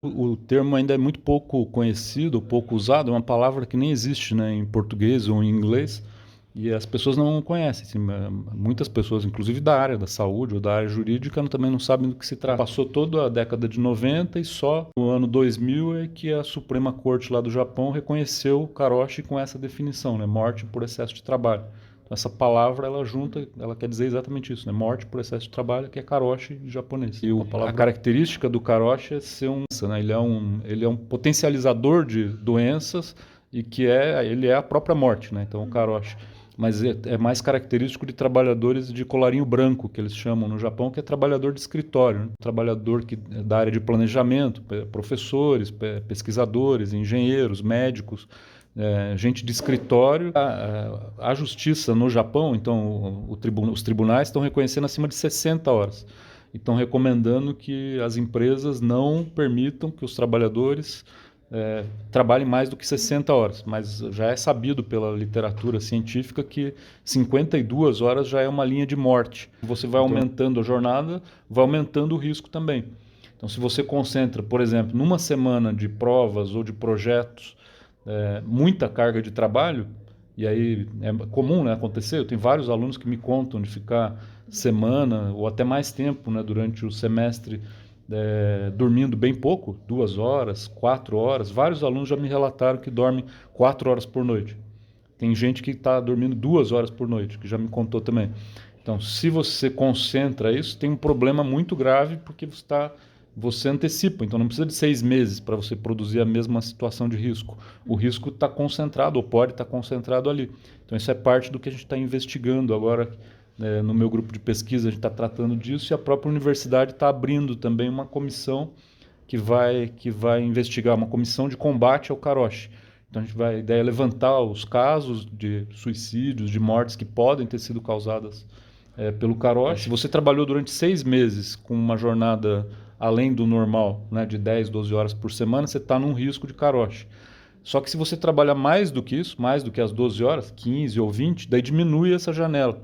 O termo ainda é muito pouco conhecido, pouco usado, é uma palavra que nem existe, né, em português ou em inglês, e as pessoas não conhecem. Assim, muitas pessoas, inclusive da área da saúde ou da área jurídica, também não sabem do que se trata. Passou toda a década de 90 e só no ano 2000 é que a Suprema Corte lá do Japão reconheceu o karoshi com essa definição, né, morte por excesso de trabalho. Essa palavra, ela junta, ela quer dizer exatamente isso, né? Morte por excesso de trabalho, que é karoshi em japonês. E a característica do karoshi é ser né? Ele é um potencializador de doenças e ele é a própria morte, né? Então, o karoshi. Mas é mais característico de trabalhadores de colarinho branco, que eles chamam no Japão, que é trabalhador de escritório, né? Trabalhador da área de planejamento, professores, pesquisadores, engenheiros, médicos, gente de escritório. A justiça no Japão, então os tribunais estão reconhecendo acima de 60 horas. E estão recomendando que as empresas não permitam que os trabalhadores trabalhem mais do que 60 horas. Mas já é sabido pela literatura científica que 52 horas já é uma linha de morte. Você vai aumentando a jornada, vai aumentando o risco também. Então, se você concentra, por exemplo, numa semana de provas ou de projetos, muita carga de trabalho, e aí é comum, né, acontecer. Eu tenho vários alunos que me contam de ficar semana ou até mais tempo, né, durante o semestre dormindo bem pouco, 2 horas, 4 horas. Vários alunos já me relataram que dormem 4 horas por noite. Tem gente que está dormindo 2 horas por noite, que já me contou também. Então, se você concentra isso, tem um problema muito grave, porque você antecipa. Então, não precisa de 6 meses para você produzir a mesma situação de risco. O risco está concentrado, ou pode estar concentrado ali. Então, isso é parte do que a gente está investigando agora. No meu grupo de pesquisa, a gente está tratando disso, e a própria universidade está abrindo também uma comissão que vai investigar, uma comissão de combate ao karoshi. Então, a ideia é levantar os casos de suicídios, de mortes que podem ter sido causadas pelo karoshi. Se você trabalhou durante 6 meses com uma jornada além do normal, né, de 10, 12 horas por semana, você está num risco de karoshi. Só que se você trabalhar mais do que isso, mais do que as 12 horas, 15 ou 20, daí diminui essa janela.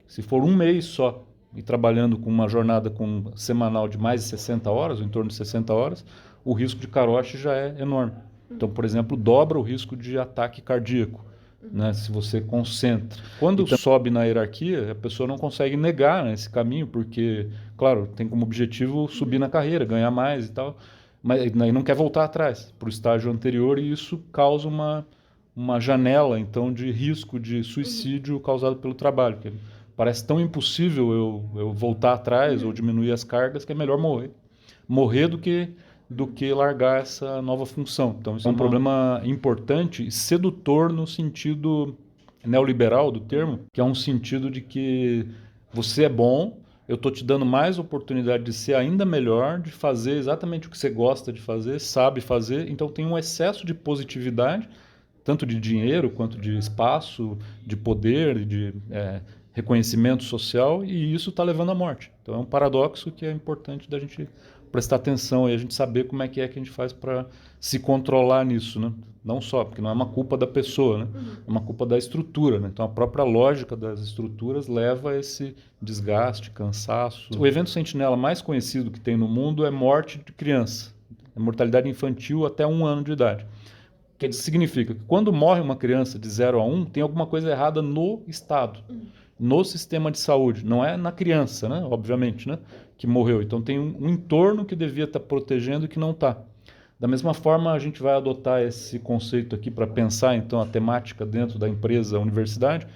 Se for um mês só e trabalhando com uma jornada semanal de mais de 60 horas, ou em torno de 60 horas, o risco de karoshi já é enorme. Então, por exemplo, dobra o risco de ataque cardíaco, né, se você concentra. Quando sobe na hierarquia, a pessoa não consegue negar, né, esse caminho, porque, claro, tem como objetivo subir na carreira, ganhar mais e tal, mas aí não quer voltar atrás para o estágio anterior, e isso causa uma janela, então, de risco de suicídio causado pelo trabalho. Parece tão impossível eu voltar atrás ou diminuir as cargas, que é melhor morrer. Morrer do que largar essa nova função. Então, isso é um problema importante e sedutor no sentido neoliberal do termo, que é um sentido de que você é bom, eu estou te dando mais oportunidade de ser ainda melhor, de fazer exatamente o que você gosta de fazer, sabe fazer. Então, tem um excesso de positividade, tanto de dinheiro quanto de espaço, de poder, de reconhecimento social, e isso está levando à morte. Então é um paradoxo que é importante da gente prestar atenção e a gente saber como é que a gente faz para se controlar nisso, né? Não só, porque não é uma culpa da pessoa, né? É uma culpa da estrutura, né? Então a própria lógica das estruturas leva a esse desgaste, cansaço. O evento sentinela mais conhecido que tem no mundo é morte de criança, é mortalidade infantil até 1 ano de idade. Que significa que quando morre uma criança de 0 a 1, tem alguma coisa errada no Estado, no sistema de saúde. Não é na criança, né? Obviamente, né? Que morreu. Então tem um entorno que devia estar protegendo e que não está. Da mesma forma, a gente vai adotar esse conceito aqui para pensar, então, a temática dentro da empresa, a universidade.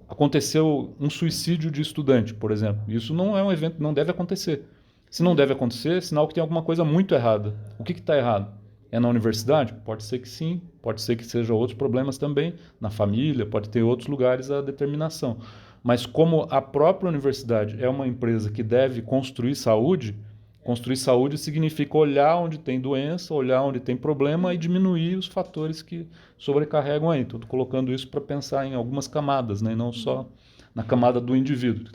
Aconteceu um suicídio de estudante, por exemplo. Isso não é um evento, não deve acontecer. Se não deve acontecer, é sinal que tem alguma coisa muito errada. O que está errado? É na universidade? Pode ser que sim, pode ser que sejam outros problemas também, na família, pode ter outros lugares a determinação. Mas como a própria universidade é uma empresa que deve construir saúde significa olhar onde tem doença, olhar onde tem problema e diminuir os fatores que sobrecarregam aí. Estou colocando isso para pensar em algumas camadas, né? E não só na camada do indivíduo.